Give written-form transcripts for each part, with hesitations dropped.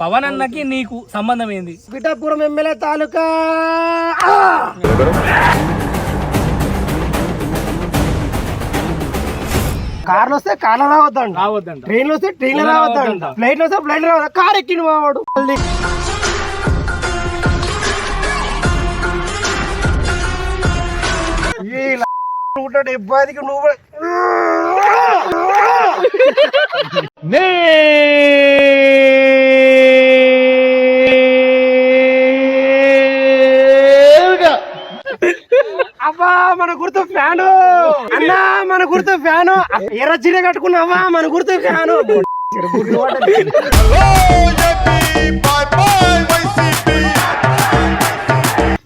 పవన్ అన్నకి నీకు సంబంధం ఏంది? పిఠాపురం ఎమ్మెల్యే తాలూకా. కార్లు వస్తే కార్లో రావద్దంట, ట్రైన్లు వస్తే ట్రైన్లో రావద్దంట, ఫ్లైట్లు వస్తే ఫ్లైట్ రావద్దు. కార్ ఎక్కిన వాడు 170కి నువ్వు అవ్వా మన గుర్తు ఫ్యాను అన్నా, మన గుర్తు ఫ్యాను. ఎర్ర చీర కట్టుకున్నావా, మన గుర్తు ఫ్యాను.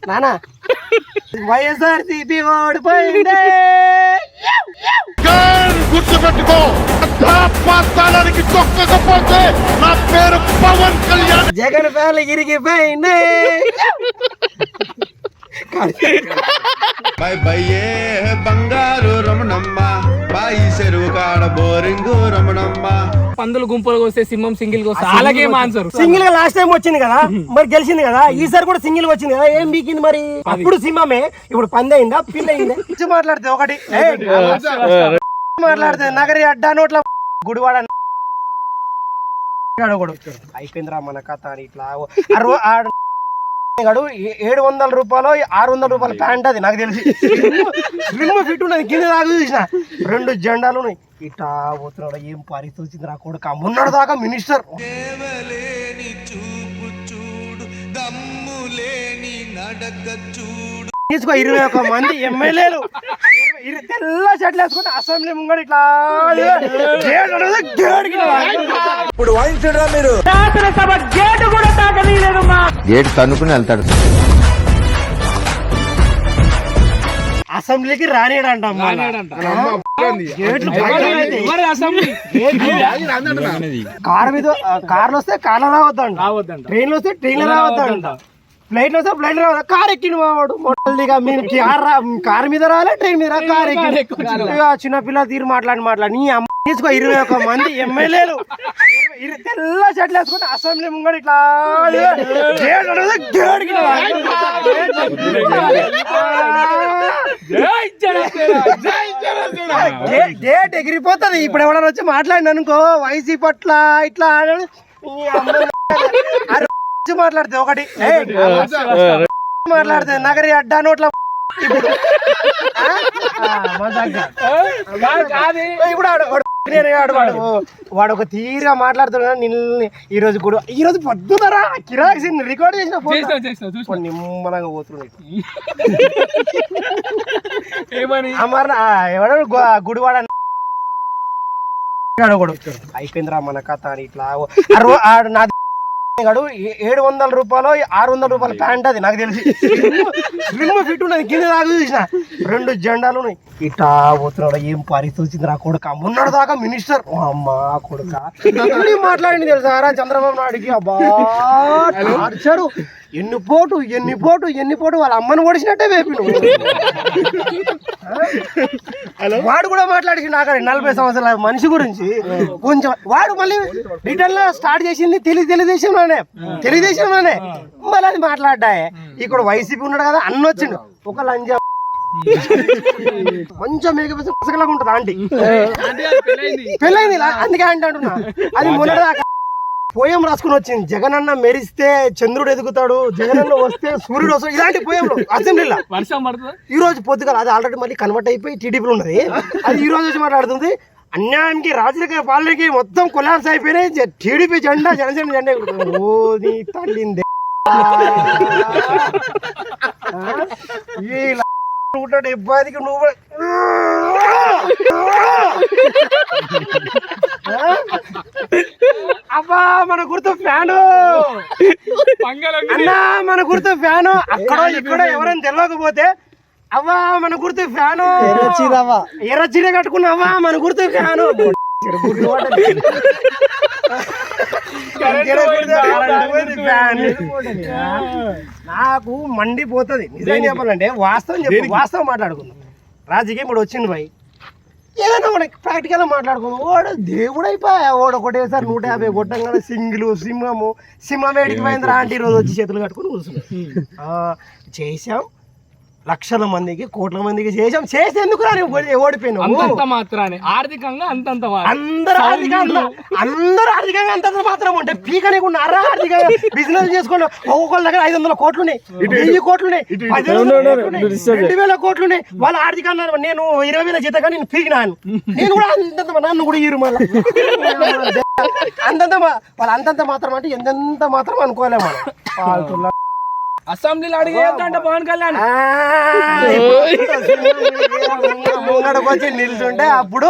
నానా వైఎస్ఆర్ సిపి ఓడిపోయిందే. గుర్తుపెట్టుకో, పాతాళానికి తొక్కకపోతే నా పేరు పవన్ కళ్యాణ్. జగన్ పేర్లు ఇరిగిపోయింది. బంగారు రమణమ్మ, బాయి చెరువు కాడ బోరింగు రమణమ్మ. పందులు గుంపులకు వస్తే సింహం సింగిల్ గా వస్తే అలాగే ఆన్సర్. సింగిల్ గా లాస్ట్ టైం వచ్చింది కదా, మరి గెలిచింది కదా. ఈసారి కూడా సింగిల్ వచ్చింది కదా, ఏం బీకింది మరి? అప్పుడు సింహమే, ఇప్పుడు పంది అయిందా, పిల్ల అయిందా? మాట్లాడితే ఒకటి మాట్లాడితే నగరి అడ్డా నోట్ల గుడివాడ అయిపోయిందిరా మన కథ అని. ఇట్లా 700 రూపాయలు 600 రూపాయల ప్యాంట్, అది నాకు తెలిసి స్లిమ్ ఫిట్ ఉన్నది. కింద దాకా చూసిన 2 జెండాలు ఉన్నాయి. ఇట్లా పోతున్నాడు. ఏం పరిస్థితి వచ్చింది రా కొడుక. మొన్నటి దాకా మినిస్టర్ తీసుకో 21 మంది ఎమ్మెల్యేలు తెల్ల షర్ట్లు వేసుకుంటే అసెంబ్లీ ముంగడు ఇట్లా ఇప్పుడు వాయించడా మీరు? గేట్ తన్నుకుని వెళ్తాడు. అసెంబ్లీకి రానియడంట. కార్లు వస్తే కార్లో రావద్దంట, ట్రైన్లు వస్తే ట్రైన్లో రావద్దంట, ఫ్లైట్లు వస్తే ఫ్లైట్ రావద్దు. కార్ ఎక్కిన వాడు మొదలుగా మీరు కార్ మీద రాలే, ట్రైన్ మీద కార్ ఎక్కి చిన్నపిల్ల తీరు మాట్లాడి నీ అమ్మ తీసుకో 21 మంది ఎమ్మెల్యేలు తెల్ల షర్ట్లు వేసుకుంటే అసెంబ్లీ ముంగడు ఇట్లా గేట్ ఎగిరిపోతుంది. ఇప్పుడు ఎవరైనా వచ్చి మాట్లాడిన అనుకో వైసీపీ పట్ల ఇట్లా మాట్లాడితే ఒకటి మాట్లాడితే నగరి అడ్డా నోట్ల వాడు ఒక తీరుగా మాట్లాడుతున్నాడు. ఈ రోజు కూడా ఈ రోజు పొద్దునరా కిరాక్సి రికార్డ్ చేసిన ఫోన్ నిమ్మలంగా పోతున్నాయి. ఎవడ గుడివాడ అయిపోయిందిరా మన కథ అని. ఇట్లా 700 రూపాయలు 600 రూపాయల ప్యాంట్, అది నాకు తెలిసి స్లిమ్ ఫిట్ ఉన్నది. కింద దాకా చూసిన 2 జెండాలు ఉన్నాయి. ఇట్లా పోతున్నాడు. ఏం పరిస్థితి వచ్చింది రా కొడుక. మొన్నటి దాకా మినిస్టర్ అమ్మా కొడుక మాట్లాడింది తెలుసా చంద్రబాబు నాయుడికి. అబ్బా అరిచాడు. ఎన్ని పోటు వాళ్ళ అమ్మను ఓడిసినట్టే వేపిను. వాడు కూడా మాట్లాడి నాకు 40 సంవత్సరాల మనిషి గురించి కొంచెం. వాడు మళ్ళీ రిటర్న్ లో స్టార్ట్ చేసింది తెలుగుదేశంలోనే మళ్ళీ అది మాట్లాడ్డాయే. ఇక్కడ వైసీపీ ఉన్నాడు కదా, అన్న వచ్చిండు ఒక లంజ మంచిగా మేకలాగా ఉంటుంది ఆంటీ. పెళ్ళైంది అందుకే ఆంటీ అంటున్నా. అది మొన్నటిదాకా పోయం రాసుకుని వచ్చింది. జగనన్న మెరిస్తే చంద్రుడు ఎదుగుతాడు, జగనన్న వస్తే సూర్యుడు వస్తాడు, ఇలాంటి పోయంలో అసెంబ్లీలో వర్షం పడుతుంది. ఈ రోజు పొద్దుగా అది ఆల్రెడీ మళ్ళీ కన్వర్ట్ అయిపోయి టీడీపీలో ఉన్నది. అది ఈ రోజు వచ్చి మాట్లాడుతుంది. అన్యాయానికి రాజకీయ పాలనకి మొత్తం కొలాప్స్ అయిపోయినాయి. టీడీపీ జెండా జనసేన జెండా. ఓ నీ తల్లిందే. 170కి నువ్వు అబ్బా మన గుర్తు ఫ్యాను అన్నా, మన గుర్తు ఫ్యాను. అక్కడ ఇక్కడ ఎవరైనా తెలియకపోతే అవ్వా మన గుర్తు ఫ్యాను. ఎర్ర చీర కట్టుకున్నావా, మన గుర్తు ఫ్యాను. నాకు మండిపోతుంది నిజం చెప్పాలంటే. వాస్తవం మాట్లాడుకుందాం. రాజకీయం ఇప్పుడు వచ్చింది భయ్. ఏదైనా మనకి ప్రాక్టికల్ గా మాట్లాడుకోము. ఓడు దేవుడు అయిపోయా, ఓడు ఒకటేసారి 150 కొట్టంగానే సింహం వేడికి పోయింది ఆంటీ ఈరోజు వచ్చి చేతులు కట్టుకుని కూర్చున్నాం. చేసాం, లక్షల మందికి కోట్ల మందికి చేసాం. చేస్తే ఎందుకు ఓడిపోయినావు? మాత్రాన్ని ఆర్థికంగా అంతంత అందరూ ఆర్థికంగా అంతంత మాత్రం ఉంటే పీకనే ఉన్నారా? ఆర్థికంగా బిజినెస్ చేసుకోండి. ఒక్కొక్కరి దగ్గర 500 కోట్లున్నాయి, 1000 కోట్లున్నాయి, 2000 కోట్లున్నాయి. వాళ్ళ ఆర్థికంగా నేను 20,000 జీతంగా నేను పీకినాను. నేను కూడా అంతంత, నన్ను కూడా ఇరు మళ్ళీ అంతంత. వాళ్ళు అంతంత మాత్రం అంటే ఎంతెంత మాత్రం అనుకోలే మనం. అసెంబ్లీలో అడిగేంటే పవన్ కళ్యాణ్ ముంగడకు వచ్చి నిల్చుంటే అప్పుడు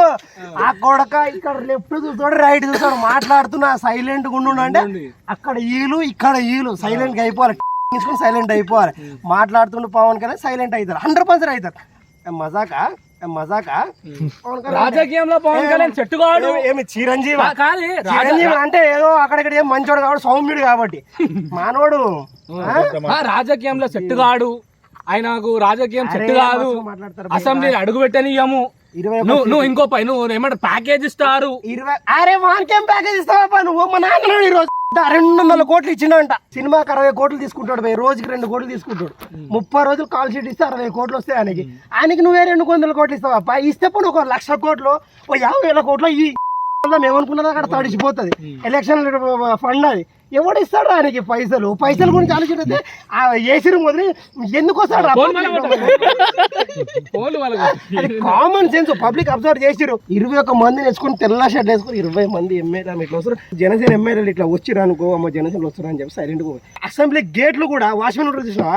ఆ కొడక ఇక్కడ లెఫ్ట్ చూస్తాడు, రైట్ చూస్తాడు, మాట్లాడుతున్నా సైలెంట్ గా ఉండు అంటే అక్కడ ఈలు ఇక్కడ ఈలు సైలెంట్ గా అయిపోవాలి, తీసుకుని సైలెంట్ అయిపోవాలి. మాట్లాడుతుండే పవన్ కళ్యాణ్ సైలెంట్ అవుతారు, 100% అవుతారు. మజాకా రాజకీయంలో పవన్ కళ్యాణ్ చెట్టుగాడు. ఏమి చిరంజీవి అంటే ఏదో అక్కడిక్కడ ఏం మంచోడు కాబట్టి, సౌమ్యుడు కాబట్టి మానవుడు. రాజకీయంలో చెట్టుగాడు, ఆయనకు రాజకీయం చెట్టు కాదు. అసెంబ్లీ అడుగు పెట్టనియము. నువ్వు ఇంకో పై నువ్వు ఏమంటారు ప్యాకేజ్ ఇస్తారు. 20 అరే వానికేం ప్యాకేజ్ ఇస్తావా నువ్వు? మా నాన్న ఈ రోజు 200 కోట్లు ఇచ్చిండంట. సినిమాకి 60 కోట్లు తీసుకుంటాడు, రోజుకి 2 కోట్లు తీసుకుంటాడు. 30 రోజులు కాల్ షీట్ ఇస్తే 60 కోట్లు వస్తాయి ఆయనకి నువ్వే 200 కోట్లు ఇస్తావా? ఇస్తే పోనీ ఒక 1,00,000 కోట్లు, 50,000 కోట్లు ఈ ఏమనుకున్నది అక్కడ తడిచిపోతుంది. ఎలక్షన్ ఫండ్ అది ఎవడు ఇస్తాడు ఆయనకి? పైసలు గురించి ఆలోచిస్తే ఏసీరు మొదలు ఎందుకు వస్తాడు? కామన్ సెన్స్ పబ్లిక్ అబ్జర్వ్ చేసిరు. 21 మందిని వేసుకుని తెల్ల షర్ట్ వేసుకుని 20 మంది ఎమ్మెల్యేలు ఇట్లా వస్తారు. జనసేన ఎమ్మెల్యేలు ఇట్లా వచ్చిరు అనుకో, అమ్మ జనసేనలు వస్తారు అని చెప్పి సైలెంట్ గా. అసెంబ్లీ గేట్లు కూడా వాచ్మెన్ ఉంటారు చూసినా,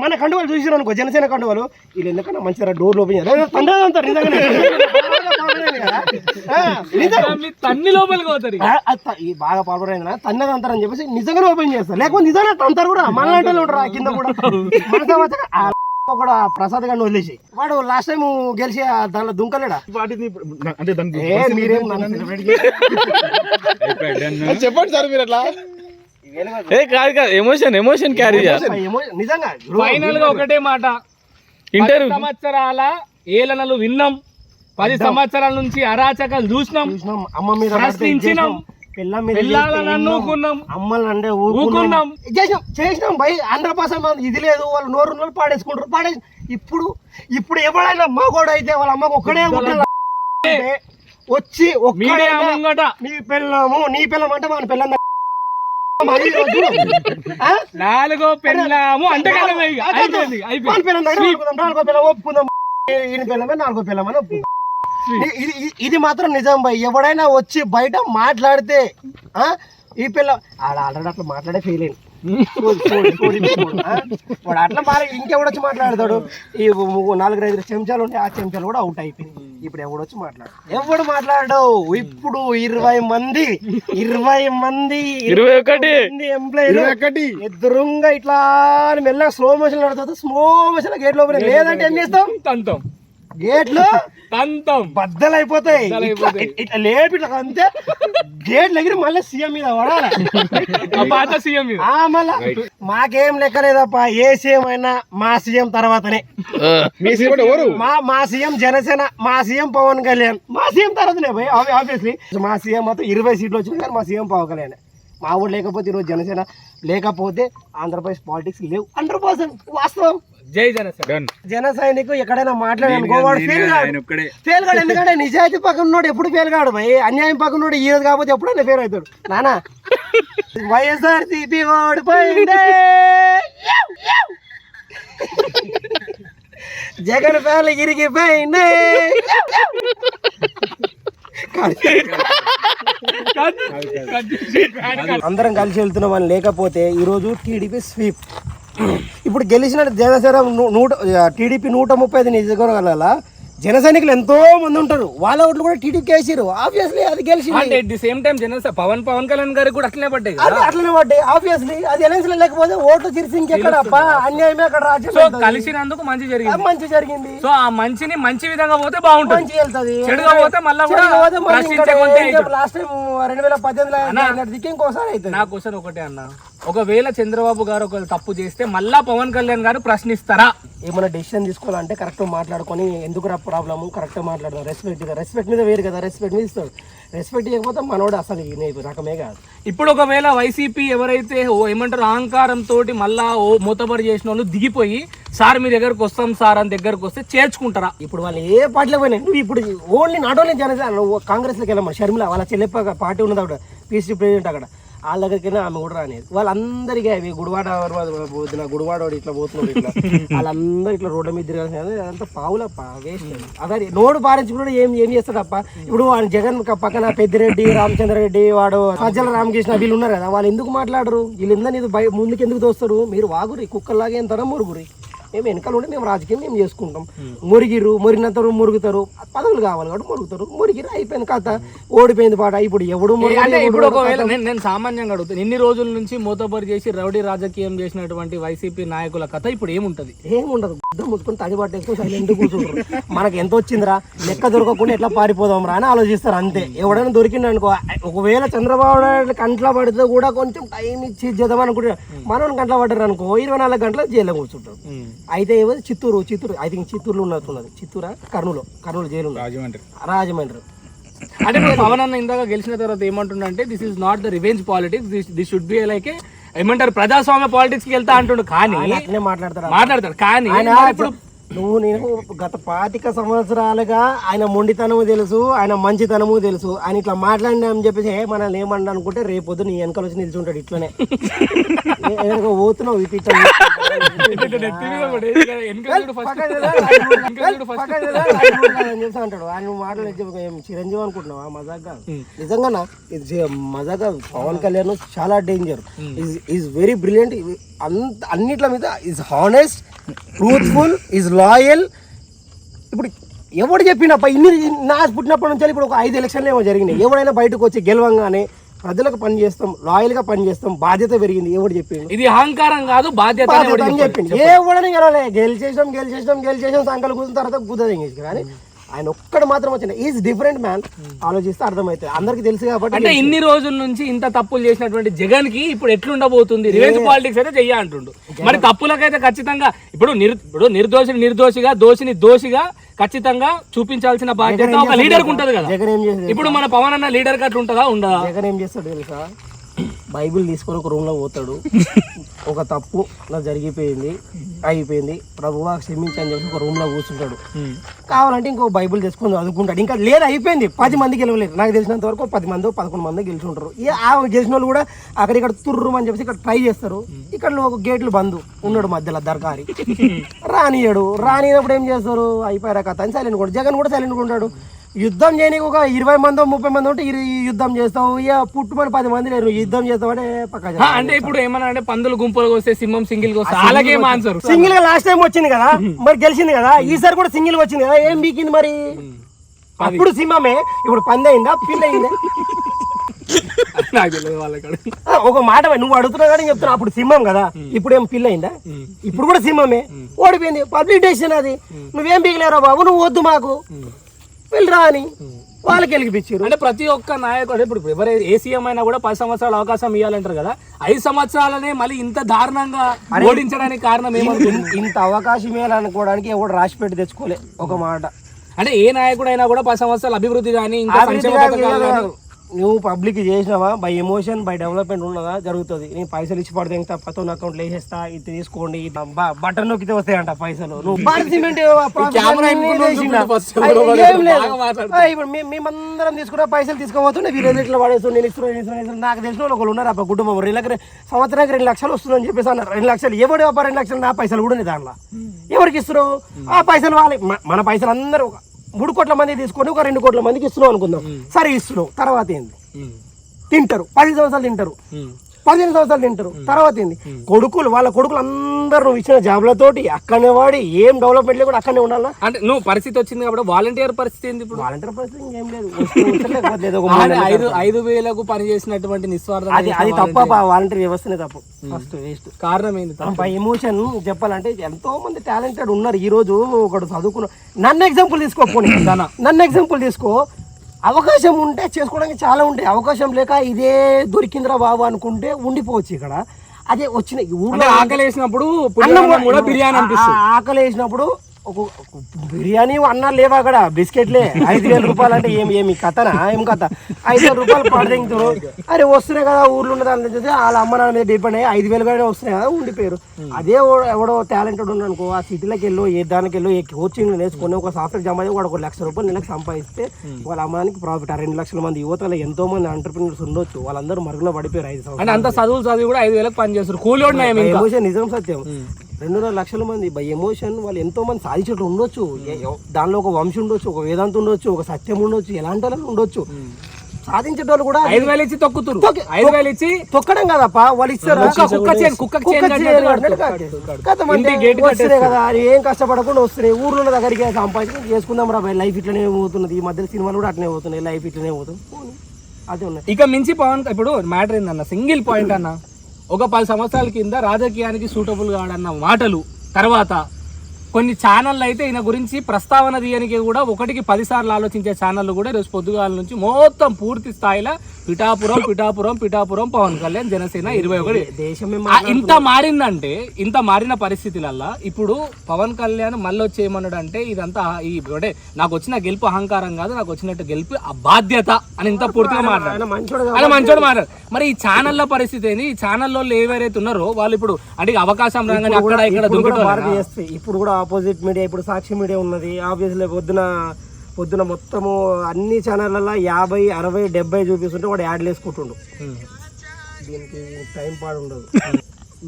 మన కండువాలు చూసారు అనుకో, జనసేన కండువాలు, వీళ్ళు ఎందుకన్నా మంచిగా డోర్లు ఓపెన్ చేయాలి అంటారు. నిజంగానే తన్ని లోపలికి పోతారు, బాగా పాల్పడైందా తన్నది అంటారని చెప్పేసి నిజంగానే ఓపెన్ చేస్తారు. లేకపోతే నిజంగా అంటారు కూడా, మన లాంటి ఉంటారు కింద కూడా. కూడా ప్రసాద్ గారిని వదిలేసి వాడు లాస్ట్ టైం గెలిచి దానిలో దుంకలేడా? చెప్పండి సార్ మీరు అట్లా ఎమోషన్ క్యారీ నిజంగా. ఫైనల్ గా ఒకటే మాట, 10 సంవత్సరాల ఏలనలు విన్నాం, 10 సంవత్సరాల నుంచి అరాచకాలు చూసినాం, అమ్మ మీద ప్రశ్నించినాం, అమ్మలంటే ఊకున్నాం, చేసినాం భయ్ 100%. ఇది లేదు, వాళ్ళు నోరు పాడేసి ఇప్పుడు ఎవరైనా మగోడు అయితే వాళ్ళ అమ్మకు ఒక్కడే వచ్చి నీ పిల్లము అంటే మన పిల్ల 4వ పెళ్ళాము అంటే ఒప్పుకుందాం, ఈయన పిల్లమే 4వ పిల్లమని ఒప్పుకుందాం. ఇది మాత్రం నిజం భయ్. ఎవడైనా వచ్చి బయట మాట్లాడితే ఈ పిల్ల ఆల్రెడీ అట్లా మాట్లాడే ఫీల్ అయింది వాడు అట్లా ఇంకెవడొచ్చి మాట్లాడతాడు? ఈ 4-5 చెంచాలు ఉంటే ఆ చెంచాలు కూడా అవుట్ అయిపోయింది. ఇప్పుడు ఎవడొచ్చి ఎవడు మాట్లాడు? ఇప్పుడు 20 మంది 21 ఎంప్లాయీలు ఎదురుంగా ఇట్లా మెల్లగా స్లో మోషన్ నడుతుంది. స్లో మోషన్ గేట్ లోపల లేదంటే ఏం చేస్తాం? తంతం గేట్లు బద్దలైపోతాయి. ఇట్లా లేపి ఇట్లా అంతే గేట్లు ఎగిరి మళ్ళీ సీఎం మీద పడాలి. మళ్ళా మాకేం లెక్కలేదప్ప, ఏ సీఎం అయినా మా సీఎం తర్వాతనే. మా సీఎం జనసేన, మా సీఎం పవన్ కళ్యాణ్, మా సీఎం తర్వాతనే పోయి. ఆబ్వియస్లీ మా సీఎం మొత్తం 20 సీట్లు వచ్చినాయి కానీ మా సీఎం పవన్ కళ్యాణ్. మా ఊరు లేకపోతే ఈరోజు జనసేన లేకపోతే ఆంధ్రప్రదేశ్ పాలిటిక్స్ లేవు. 100% వాస్తవం. జై జనసేన. జన సైనికు ఎక్కడైనా మాట్లాడాడు ఫెయిల్ కాడు. ఎందుకంటే నిజాయితీ పక్కన ఉన్నాడు ఎప్పుడు ఫెయిల్ కాడు భయ్. అన్యాయం పక్కన ఉన్నాడు ఈ రోజు కాకపోతే ఎప్పుడైనా ఫెయిల్ అవుతాడు. నానా వైఎస్ఆర్సీపీ ఓడిపోయిందే, జగన్ ఫ్యాన్లు ఇరిగిపోయిందే. అందరం కలిసి వెళ్తున్నాం అని లేకపోతే ఈరోజు టీడీపీ స్వీప్. ఇప్పుడు గెలిచిన జనసేన టీడీపీ 135 నియోజకవర్గాల జన సైనికులు ఎంతో మంది ఉంటారు. వాళ్ళ ఓట్లు కూడా టీడీపీకి వేసారు. ఆబ్వియస్లీ అది గెలిచింది. At the same time Pawan Kalyan గారికి కూడా అట్లనే పడ్డాయి. ఆబ్వియస్లీ అది ఎలక్షన్ లేకపోతే ఓట్లు తీర్చి ఇంకెక్కడ అన్యాయమే అక్కడ రాజ్యం. కలిసినందుకు మంచి జరిగింది. సో ఆ మంచిని మంచి విధంగా పోతే బాగుంటుంది, మంచి వెళ్తుంది. చెడుగా పోతే మళ్ళీ లాస్ట్ టైం 2018 ఇంకోసారి అవుతుంది. నా క్వశ్చన్ ఒకటే అన్న, ఒకవేళ చంద్రబాబు గారు ఒక తప్పు చేస్తే మళ్ళా పవన్ కళ్యాణ్ గారు ప్రశ్నిస్తారా? ఏమైనా డెసిషన్ తీసుకోవాలంటే కరెక్ట్ మాట్లాడుకొని ఎందుకు ప్రాబ్లము కరెక్ట్ మాట్లాడదాం. రెస్పెక్ట్ మీద వేరు కదా, రెస్పెక్ట్ మీద ఇస్తాడు. రెస్పెక్ట్ ఇవ్వకపోతే మనోడు అసలు రకమే కాదు. ఇప్పుడు ఒకవేళ వైసీపీ ఎవరైతే ఏమంటారు అహంకారం తోటి మళ్ళా మూతబరి చేసిన వాళ్ళు దిగిపోయి సార్ మీ దగ్గరకు వస్తాం సార్ అని దగ్గరకు వస్తే చేర్చుకుంటారా? ఇప్పుడు వాళ్ళు ఏ పార్టీలో పోయినా నువ్వు ఇప్పుడు ఓన్లీ నాట్ ఓన్లీ జనసేన కాంగ్రెస్లోకి వెళ్ళమ్మా. షర్మిల వాళ్ళ చెల్లెప్ప పార్టీ ఉన్నది అక్కడ, పీసీ ప్రెసిడెంట్ అక్కడ. వాళ్ళ దగ్గరికి ఆమె కూడా రానేది. వాళ్ళందరికీ అవి గుడివాడ గుడివాడోడు ఇట్లా పోతున్నాడు ఇట్లా వాళ్ళందరూ ఇట్లా రోడ్ల మీద తిరగాల్సిన అదంతా పావులప్ప వేస్ట్. అదే నోడు పారించుకుంటే ఏం చేస్తాడప్ప. ఇప్పుడు వాడు జగన్ పక్కన పెద్దిరెడ్డి రామచంద్రరెడ్డి వాడు సజ్జల రామకృష్ణ వీళ్ళు ఉన్నారు కదా, వాళ్ళు ఎందుకు మాట్లాడరు? వీళ్ళందరినీ ముందుకు ఎందుకు దోస్తారు? మీరు వాగురి కుక్కల్లాగా ఎంతరా మురుగురి. మేము వెనకాల ఉంటే మేము రాజకీయం మేము చేసుకుంటాం. మురిగినంత మురుగుతారు, పదవులు కావాలి కాబట్టి మురుగుతారు. మురిగిరు అయిపోయింది కథ, ఓడిపోయింది పాట. ఇప్పుడు ఎవడు అంటే ఇప్పుడు ఒకవేళ నేను సామాన్యంగా అడుగుతాను, ఇన్ని రోజుల నుంచి మూతబరి చేసి రౌడీ రాజకీయం చేసినటువంటి వైసీపీ నాయకుల కథ ఇప్పుడు ఏముంటది? ఏముండదు. గుడ్డ ముట్టుకొని తడి పట్టేసుకొని సైలెంట్ ఎందుకు కూర్చుంటారు? మనకి ఎంత వచ్చిందిరా, లెక్క దొరకకుండా ఎట్లా పారిపోదాం రా అని ఆలోచిస్తారు అంతే. ఎవడైనా దొరికింది అనుకో, ఒకవేళ చంద్రబాబు నాయుడు కంట్లో పడితే కూడా కొంచెం టైం ఇచ్చి చేద్దాం అనుకుంటే మనం కంట్లో పడ్డారు అనుకో 24 గంటల జైల్లో కూర్చుంటారు. అయితే ఏమో చిత్తూరు ఐ థింక్ చిత్తూరులో ఉన్నట్టున్నది. చిత్తూరా కర్నూలు జైలు రాజమండ్రి. అంటే పవన్ అన్న ఇందాక గెలిచిన తర్వాత ఏమంటుండే, this is not the revenge politics, this should be like ఏమంటారు ప్రజాస్వామ్య పాలిటిక్స్ కి వెళ్తా అంటుండు. కానీ మాట్లాడతాడు కానీ ఇప్పుడు నేను గత 25 సంవత్సరాలుగా ఆయన మొండితనము తెలుసు, ఆయన మంచితనము తెలుసు. ఆయన ఇట్లా మాట్లాడినా అని చెప్పేసి మనల్ని ఏమన్నా అనుకుంటే రేపొద్దు నీ వెనకాల వచ్చి నిల్చుంటాడు ఇట్లనే. పోతున్నావు అంటాడు. ఆయన మాటలు చిరంజీవి అనుకుంటున్నావా? మజాగా నిజంగా మజాగా పవన్ కళ్యాణ్ చాలా డేంజర్. Is very brilliant. అన్నిట్ల మీద is honest, truthful, is loyal. ఇప్పుడు ఎవడు చెప్పినప్ప ఇన్ని నా పుట్టినప్పటి నుంచి ఇప్పుడు ఒక 5 ఎలక్షన్లు ఏమో జరిగినాయి. ఎవడైనా బయటకు వచ్చి గెలవంగానే ప్రజలకు పని చేస్తాం, లాయల్ గా పని చేస్తాం, బాధ్యత పెరిగింది. ఎవడు చెప్పింది? ఇది అహంకారం కాదు, బాధ్యత అని చెప్పింది. ఎవడని గెలవలే, గెలిచేసాం సంకలు కూర్చున్న తర్వాత కుదరదు. కానీ ఆయన ఒక్కడు మాత్రం వచ్చింది. Is different man. ఆలోచిస్తే అర్థమవుతుంది, అందరికి తెలుసు కాబట్టి. అంటే ఇన్ని రోజుల నుంచి ఇంత తప్పులు చేసినటువంటి జగన్ కి ఇప్పుడు ఎట్లుండబోతుంది? రివెంజ్ పాలిటిక్స్ అయితే చెయ్య అంటుండు. మరి తప్పులకైతే ఖచ్చితంగా ఇప్పుడు నిర్దోషిగా దోషిగా ఖచ్చితంగా చూపించాల్సిన బాధ్యత ఒక లీడర్ కు ఉంటది కదా. జగన్ ఏం చేస్తాడు? ఇప్పుడు మన పవన్ అన్న లీడర్ కి అట్లా ఉంటుందా? ఉండదా? జగన్ ఏం చేస్తాడు తెలుసా? బైబిల్ తీసుకొని ఒక రూమ్ లో పోతాడు. ఒక తప్పు నాకు జరిగిపోయింది, అయిపోయింది, ప్రభువా క్షమించని చెప్పి ఒక రూమ్ లో కూర్చుంటాడు. కావాలంటే ఇంకో బైబిల్ తెచ్చుకొని చదువుకుంటాడు. ఇంకా లేదు, అయిపోయింది. 10 మంది గెలవలేదు. నాకు తెలిసినంత వరకు 10 మందో 11 మందో గెలిచుంటారు. ఆ గెలిచిన వాళ్ళు కూడా అక్కడిక్కడ తుర్రు అని చెప్పేసి ఇక్కడ ట్రై చేస్తారు. ఇక్కడ ఒక గేట్లు బంద్ ఉన్నాడు మధ్యలో దర్కారి, రానియప్పుడు ఏం చేస్తారు? అయిపోయారా కథ అని సైలెంట్ కూడా. జగన్ కూడా సైలెంట్ ఉంటాడు. యుద్ధం చేయడానికి ఒక 20 మందో 30 మంది ఉంటే యుద్ధం చేస్తావు. ఇక పుట్టుమని 10 మంది లేరు, యుద్ధం చేస్తావు అంటే పక్క. అంటే ఇప్పుడు ఏమన్నా అంటే పందులు గుంపులకు వస్తే సింహం సింగిల్ గా వస్తే అలాగే ఆన్సర్. సింగిల్ గా లాస్ట్ టైం వచ్చింది కదా, మరి గెలిచింది కదా. ఈసారి కూడా సింగిల్ గా వచ్చింది కదా, ఏం బీకింది మరి? అప్పుడు సింహమే, ఇప్పుడు పంది అయిందా, పిల్ల అయిందా? ఒక మాట నువ్వు అడుగుతున్నావు కానీ చెప్తున్నా. అప్పుడు సింహం కదా, ఇప్పుడు ఏం పిల్ల అయిందా? ఇప్పుడు కూడా సింహమే, ఓడిపోయింది. పబ్లిక్ డెసిషన్ అది. నువ్వేం బీగలేరా బాబు, నువ్వు వద్దు మాకు వెళ్ళరా అని వాళ్ళకి గెలిపించారు. అంటే ప్రతి ఒక్క నాయకుడు ఇప్పుడు ఎవరు ఏ సీఎం అయినా కూడా 10 సంవత్సరాలు అవకాశం ఇవ్వాలంటారు కదా. 5 సంవత్సరాలనే మళ్ళీ ఇంత దారుణంగా ఓడించడానికి కారణం ఏమో. ఇంత అవకాశం ఇవ్వాలనుకోవడానికి ఎవడు రాసిపెట్టి తెచ్చుకోలే ఒక మాట. అంటే ఏ నాయకుడు అయినా కూడా 10 సంవత్సరాలు అభివృద్ధి కానీ ఇంకా నువ్వు పబ్లిక్ చేసినావా బై ఎమోషన్ బై డెవలప్మెంట్ ఉన్నదా జరుగుతుంది. నేను పైసలు ఇచ్చి పడితే ఇంకా పతో అకౌంట్ వేసేస్తా, ఇది తీసుకోండి, బటన్ నొక్కితే వస్తాయంట పైసలు. ఇప్పుడు మేమందరం తీసుకున్నా పైసలు తీసుకోబోతుండే వీళ్ళు ఇట్లా పడేస్తుంది. నేను ఇస్తున్నాను. నాకు తెలిసిన వాళ్ళు ఒకళ్ళు ఉన్నారు. కుటుంబం సంవత్సరానికి 2 లక్షలు వస్తుందని చెప్పేసి అన్నారు. 2 లక్షలు ఎవడు 2 లక్షలు నా పైసలు కూడా దాంట్లో ఎవరికి ఇస్తున్నావు? ఆ పైసలు వాళ్ళే. మన పైసలు అందరూ 3 కోట్ల మంది తీసుకొని ఒక 2 కోట్ల మందికి ఇస్తున్నావు అనుకుందాం. సరే ఇస్తున్నావు, తర్వాత ఏంది? తింటారు 10 సంవత్సరాలు తింటారు, 15 సంవత్సరాలు తింటారు. తర్వాత ఏంది? వాళ్ళ కొడుకులు అందరూ ఇచ్చిన జాబ్లతోటి అక్కడనే వాడి ఏం డెవలప్మెంట్ కూడా అక్కడనే ఉండాలా. అంటే నువ్వు పరిస్థితి వచ్చింది కాబట్టి వాలంటీర్ పరిస్థితి ఏంది? ఇప్పుడు వాలంటీర్ పరిస్థితి ఏం లేదు. 5,000కు పని చేసినటువంటి నిస్వార్థం అది తప్ప. వాలంటీర్ వ్యవస్థనే తప్పు. First waste. కారణం ఏంది? ఎమోషన్ చెప్పాలంటే ఎంతో మంది టాలెంటెడ్ ఉన్నారు. ఈ రోజు ఒకడు చదువుకున్న నన్ను ఎగ్జాంపుల్ తీసుకోకపోయి నన్ను ఎగ్జాంపుల్ తీసుకో. అవకాశం ఉంటే చేసుకోవడానికి చాలా ఉంటాయి. అవకాశం లేక ఇదే దొరికిందిరా బాబు అనుకుంటే ఉండిపోవచ్చు ఇక్కడ. అదే వచ్చిన అంటే ఊర్లో ఆకలి వేసినప్పుడు పులిహోర కూడా బిర్యానీ అనిపిస్తుంది. ఆకలి వేసినప్పుడు ఒక బిర్యానీ అన్నా లేవా అక్కడ బిస్కెట్లే 5,000 రూపాయలు అంటే ఏమి కథనా ఏం కథ 5,000 రూపాయలు పడదింగుతారు. అరే వస్తున్నాయి కదా ఊర్లో ఉన్న దాని నుంచి వాళ్ళ అమ్మ నాన్న మీద డిపెండ్ అయ్యి 5,000 కానీ వస్తున్నాయి కదా ఉండిపోయారు. అదే ఎవడో టాలెంటెడ్ ఉన్నాడు అనుకో ఆ సిటీలోకి వెళ్ళో ఏ దానికి వెళ్ళో ఏ కోచింగ్ నేర్చుకుని ఒక సాఫ్ట్వేర్ జమ అయ్యి వాడు 1,00,000 రూపాయలు నెలకు సంపాదిస్తే వాళ్ళ అమ్మానికి ప్రాఫిట్. 2 లక్షల మంది యువతలో ఎంతో మంది ఎంటర్ప్రినర్స్ ఉండొచ్చు. వాళ్ళందరూ మరుగున పడిపోయారు 5 సంవత్సరాలు. అంటే అంత చదివి కూడా 5,000 పని చేస్తారు. కూలి ఎమోషన్ నిజం సత్యం. 2.5 లక్షల మంది బై ఎమోషన్ వాళ్ళు ఎంతో మంది సాధించేట్లు ఉండొచ్చు. దానిలో ఒక వంశం ఉండొచ్చు, ఒక వేదాంతం ఉండొచ్చు, ఒక సత్యం ఉండొచ్చు, ఎలాంటి వాళ్ళు ఉండొచ్చు. సాధించేటోళ్ళు కూడా 5,000 ఇచ్చి తొక్కుతారు. 5,000 ఇచ్చి తొక్కడం కదప్ప వాళ్ళు ఇస్తారు కదా. ఏం కష్టపడకుండా వస్తున్నాయి ఊర్లో దగ్గరికి సంపాదించి చేసుకుందాం రా లైఫ్ ఇట్లనే పోతున్నది. ఈ మధ్య సినిమాలు కూడా అట్లనే పోతున్నాయి. లైఫ్ ఇట్లనే పోతుంది. అదే ఉన్నాయి. ఇక మించి పవన్ ఇప్పుడు మ్యాటర్ ఏందన్న సింగిల్ పాయింట్ అన్న, ఒక 10 సంవత్సరాల కింద రాజకీయానికి సూటబుల్ కాడన్న మాటలు తర్వాత కొన్ని ఛానళ్ళు అయితే ఈయన గురించి ప్రస్తావన తీయడానికి కూడా 1కి 10 సార్లు ఆలోచించే ఛానళ్ళు కూడా ఈరోజు పొద్దుగాల నుంచి మొత్తం పూర్తి స్థాయిలో పిఠాపురం పవన్ కళ్యాణ్ జనసేన 21 దేశమే ఇంత మారిన పరిస్థితులల్లా ఇప్పుడు పవన్ కళ్యాణ్ మళ్ళీ వచ్చి ఏమన్నాడు అంటే ఇదంతా అంటే నాకు వచ్చిన గెలుపు అహంకారం కాదు, నాకు వచ్చినట్టు గెలుపు ఆ బాధ్యత అని ఇంత పూర్తిగా మాట్లాడారు. మంచోడు మాట్లాడు. మరి ఈ ఛానళ్ళ పరిస్థితి ఏంది? ఈ ఛానల్లో ఎవరైతే ఉన్నారో వాళ్ళు ఇప్పుడు అంటే అవకాశం రాగానే అక్కడ ఇక్కడ దుంకుతారు. ఇప్పుడు కూడా ఆపోజిట్ మీడియా, ఇప్పుడు సాక్షి మీడియా ఉన్నది. ఆబ్వియస్లీ పొద్దున మొత్తము అన్ని ఛానళ్ళల్లో 50, 60, 70 చూపిస్తుంటే వాడు యాడ్లు వేసుకుంటుండు. దీనికి టైం పాడు ఉండదు.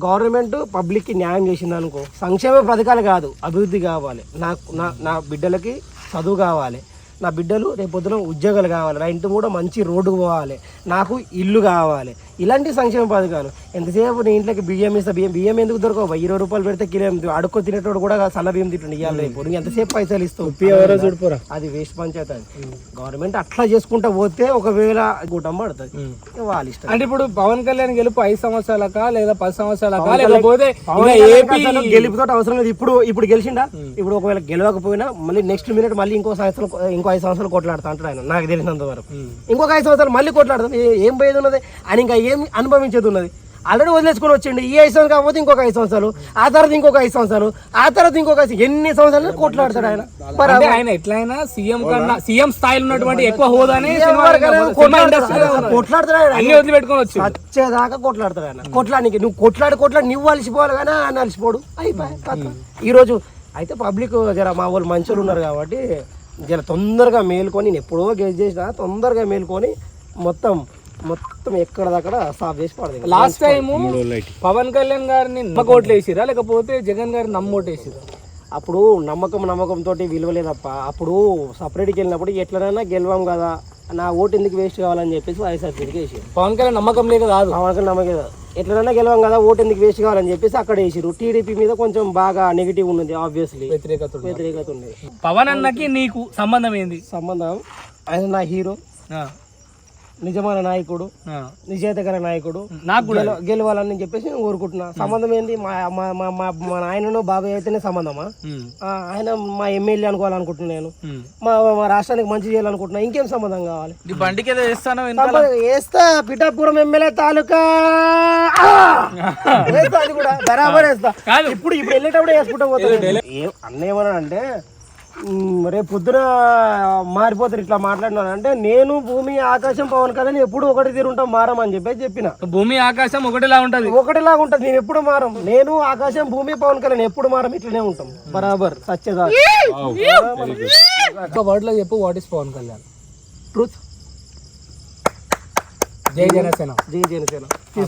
గవర్నమెంట్ పబ్లిక్కి న్యాయం చేసింది అనుకో, సంక్షేమ పథకాలు కాదు అభివృద్ధి కావాలి. నా బిడ్డలకి చదువు కావాలి, నా బిడ్డలు రేపు పొద్దున ఉద్యోగాలు కావాలి, నా ఇంటి కూడా మంచి రోడ్డు పోవాలి, నాకు ఇల్లు కావాలి. ఇలాంటి సంక్షేమ పథకాలు. ఎంతసేపు నీ ఇంట్లోకి బియ్యం ఇస్తా, బియ్యం ఎందుకు దొరకవు? 20 రూపాయలు పెడితే కిలో అడుక్కో తినేటోడు కూడా సన్న బియ్యం తింటుండే. ఇవ్వాలి రేపు నువ్వు ఎంతసేపు పైసలు ఇస్తావు? అది వేస్ట్ పంచాయతీ. గవర్నమెంట్ అట్లా చేసుకుంటా పోతే ఒకవేళ కూటం పడుతుంది. వాళ్ళ ఇష్టం. అంటే ఇప్పుడు పవన్ కళ్యాణ్ గెలుపు 5 సంవత్సరాలకా లేదా 10 సంవత్సరాలకా లేకపోతే గెలుపుతో అవసరం లేదు. ఇప్పుడు గెలిచిండా? ఇప్పుడు ఒకవేళ గెలవకపోయినా మళ్ళీ నెక్స్ట్ మినిట్ మళ్ళీ ఇంకో 5 సంవత్సరాలు కొట్లాడుతా అంటాడు ఆయన. నాకు తెలిసినంత వరకు ఇంకొక 5 సంవత్సరాలు మళ్ళీ కొట్లాడుతాను. ఏం పోయేది ఉన్నది ఆయన, ఇంకా ఏం అనుభవించేది ఉన్నది? ఆల్రెడీ వదిలేసుకొని వచ్చిండి. ఈ 5 సంవత్సరాలు కాకపోతే ఇంకొక 5 సంవత్సరాలు, ఆ తర్వాత ఇంకొక 5 సంవత్సరాలు, ఆ తర్వాత ఇంకొక ఎన్ని సంవత్సరాలు కొట్లాడతాడు ఆయన. ఆయన ఎట్లయినా సీఎం స్థాయిలో ఉన్నటువంటి ఎక్కువ హోదానే కొట్లాడతాడు ఆయన. అన్ని వదిలిపెట్టుకొని వచ్చి వచ్చేదాకా కొట్లాడతాడు ఆయన. కొట్లాడికి నువ్వు కొట్లాడి నువ్వు అలసిపోవాలి కానీ ఆయన అలసిపోడు. అయిపోయి ఈరోజు అయితే పబ్లిక్ జర మా వాళ్ళు మంచిగా ఉన్నారు కాబట్టి జర తొందరగా మేల్కొని, నేను ఎప్పుడో గెస్ట్ చేసిన తొందరగా మేల్కొని మొత్తం ఎక్కడ దగ్గర సాఫ్ చేసి పడదు. లాస్ట్ టైం పవన్ కళ్యాణ్ గారిని నమ్మకోట్లు వేసిరా లేకపోతే జగన్ గారిని నమ్మోటేసిరా? అప్పుడు నమ్మకంతో విలువలేదప్ప. అప్పుడు సపరేట్కి వెళ్ళినప్పుడు ఎట్లనైనా గెలవం కదా, నా ఓటు ఎందుకు వేస్ట్ కావాలని చెప్పేసి వైఎస్ఆర్సీపీకి వేసారు. పవన్ కళ్యాణ్ నమ్మకం లేక కాదు, పవన్ కళ్యాణ్ నమ్మకం కాదు, ఎట్లనైనా గెలవం కదా ఓటు ఎందుకు వేస్ట్ కావాలని చెప్పేసి అక్కడ వేసారు. టీడీపీ మీద కొంచెం బాగా నెగిటివ్ ఉన్నది, ఆబ్వియస్లీ వ్యతిరేకత ఉంది. పవన్ అన్నకి నీకు సంబంధం ఏంది? సంబంధం ఆయన నా హీరో, నిజమైన నాయకుడు, నిజేతకర నాయకుడు, నాకు కూడా గెలవాలని చెప్పేసి నేను కోరుకుంటున్నా. సంబంధం ఏంది? మా నాయనను బాబాయ్ అయితేనే సంబంధమా? ఆయన మా ఎమ్మెల్యే అనుకోవాలనుకుంటున్నా, నేను మా రాష్ట్రానికి మంచి చేయాలనుకుంటున్నా. ఇంకేం సంబంధం కావాలి? బండికి వేస్తా. పిఠాపురం ఎమ్మెల్యే తాలూకా వేస్తా, అది కూడా బరాబర్ వేస్తా. ఇప్పుడు వెళ్ళేటప్పుడు వేసుకుంటా పోతా. అన్న ఏమన్నా అంటే రేపు పొద్దున మారిపోతారు ఇట్లా మాట్లాడినా అంటే, నేను భూమి ఆకాశం పవన్ కళ్యాణ్ ఎప్పుడు ఒకటి తీరుంటాం, మారమని చెప్పిన. భూమి ఆకాశం ఒకటిలా ఉంటది, నేను ఎప్పుడు మారం. నేను ఆకాశం భూమి పవన్ కళ్యాణ్ ఎప్పుడు మారం, ఇట్లనే ఉంటాం బరాబర్. సత్యదా వర్డ్ లో చెప్పు, what is Pawan Kalyan? Truth. జై జనసేన. జై జనసేన.